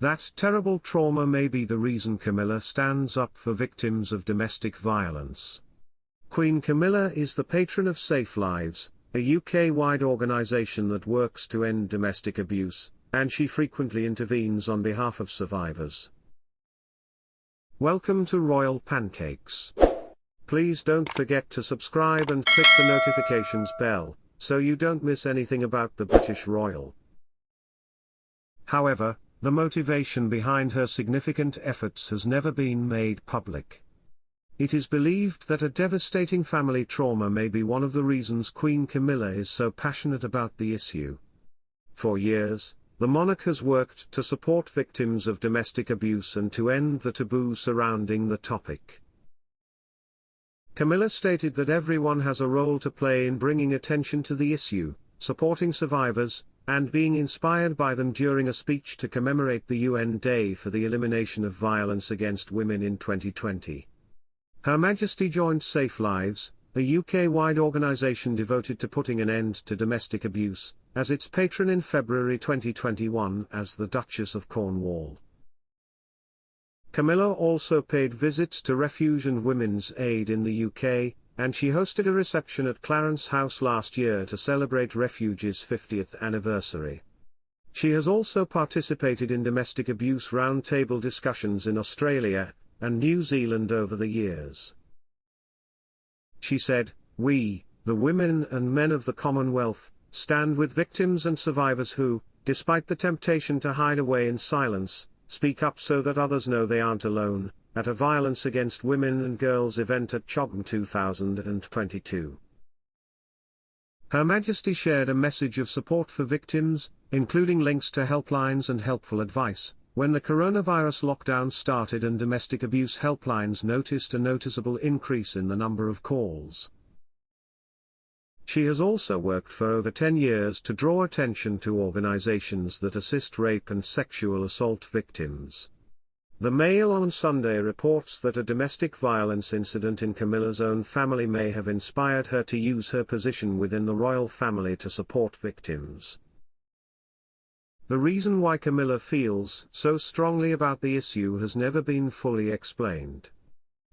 That terrible trauma may be the reason Camilla stands up for victims of domestic violence. Queen Camilla is the patron of SafeLives, a UK-wide organisation that works to end domestic abuse, and she frequently intervenes on behalf of survivors. Welcome to Royal Pancakes. Please don't forget to subscribe and click the notifications bell, so you don't miss anything about the British royal. However, the motivation behind her significant efforts has never been made public. It is believed that a devastating family trauma may be one of the reasons Queen Camilla is so passionate about the issue. For years, the monarch has worked to support victims of domestic abuse and to end the taboo surrounding the topic. Camilla stated that everyone has a role to play in bringing attention to the issue, supporting survivors, and being inspired by them during a speech to commemorate the UN Day for the Elimination of Violence Against Women in 2020. Her Majesty joined SafeLives, a UK-wide organisation devoted to putting an end to domestic abuse, as its patron in February 2021 as the Duchess of Cornwall. Camilla also paid visits to Refuge and Women's Aid in the UK, and she hosted a reception at Clarence House last year to celebrate Refuge's 50th anniversary. She has also participated in domestic abuse roundtable discussions in Australia and New Zealand over the years. She said, "We, the women and men of the Commonwealth, stand with victims and survivors who, despite the temptation to hide away in silence, speak up so that others know they aren't alone," at a Violence Against Women and Girls event at Chobham 2022. Her Majesty shared a message of support for victims, including links to helplines and helpful advice, when the coronavirus lockdown started and domestic abuse helplines noticed a noticeable increase in the number of calls. She has also worked for over 10 years to draw attention to organizations that assist rape and sexual assault victims. The Mail on Sunday reports that a domestic violence incident in Camilla's own family may have inspired her to use her position within the royal family to support victims. The reason why Camilla feels so strongly about the issue has never been fully explained.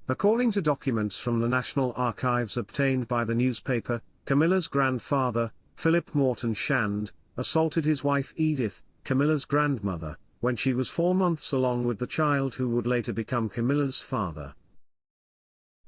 According to documents from the National Archives obtained by the newspaper, Camilla's grandfather, Philip Morton Shand, assaulted his wife Edith, Camilla's grandmother, when she was 4 months along with the child who would later become Camilla's father.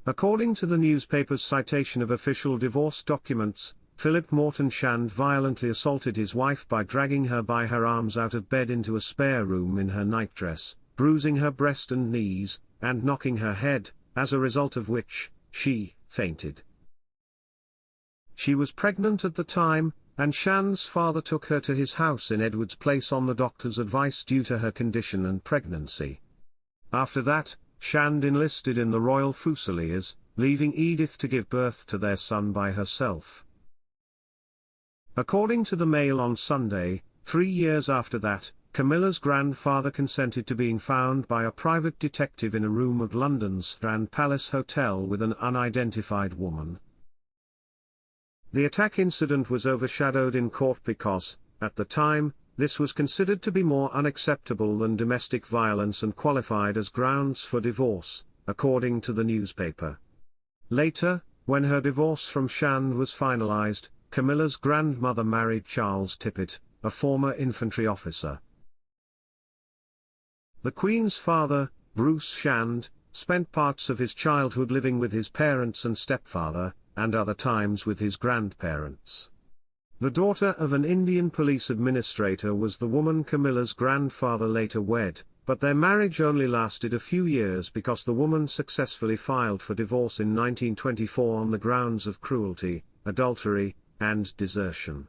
According to the newspaper's citation of official divorce documents, Philip Morton Shand violently assaulted his wife by dragging her by her arms out of bed into a spare room in her nightdress, bruising her breast and knees, and knocking her head, as a result of which, she fainted. She was pregnant at the time, and Shand's father took her to his house in Edwards Place on the doctor's advice due to her condition and pregnancy. After that, Shand enlisted in the Royal Fusiliers, leaving Edith to give birth to their son by herself. According to the Mail on Sunday, 3 years after that, Camilla's grandfather consented to being found by a private detective in a room at London's Strand Palace Hotel with an unidentified woman. The attack incident was overshadowed in court because, at the time, this was considered to be more unacceptable than domestic violence and qualified as grounds for divorce, according to the newspaper. Later, when her divorce from Shand was finalized, Camilla's grandmother married Charles Tippett, a former infantry officer. The Queen's father, Bruce Shand, spent parts of his childhood living with his parents and stepfather, and other times with his grandparents. The daughter of an Indian police administrator was the woman Camilla's grandfather later wed, but their marriage only lasted a few years because the woman successfully filed for divorce in 1924 on the grounds of cruelty, adultery, and desertion.